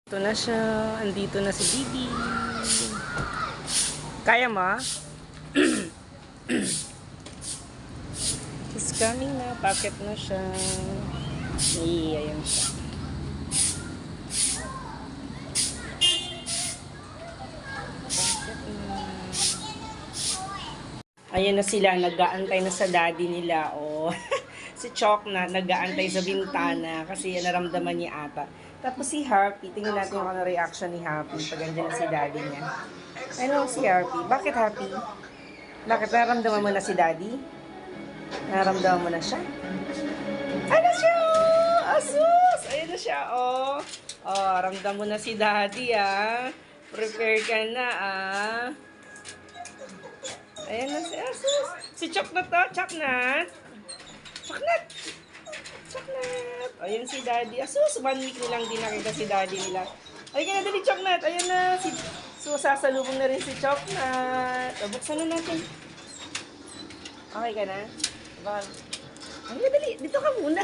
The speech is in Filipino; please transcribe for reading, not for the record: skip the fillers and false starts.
Ito na siya. Andito na si Bibi. Kaya mo? He's coming na. Packet na siya. Ayan siya. Ayan na sila. Nag-aantay na sa daddy nila. Oh. Si Chok na nag-aantay sa bintana kasi naramdaman niya ata. Tapos si Happy, tingnan natin kung ano reaction ni Happy pag andyan na si daddy niya. Ano si Happy? Bakit Happy? Bakit? Naramdaman mo na si daddy? Naramdaman mo na siya? Ano siya? Asus! Ayun na siya, oh. Oh, ramdam mo na si daddy, ah. Prepare ka na, ah. Ayan na si Asus. Si Choknat to, Choknat. Choknat! Choknat! Ayan si daddy. Asus, 1 week nilang din nakita si daddy nila. Ay, ka na dali, Choknat. Ayan na. So, sasalubong na rin si Choknat. O, buksan na natin. Okay ka na? Ay, dali. Dito ka muna.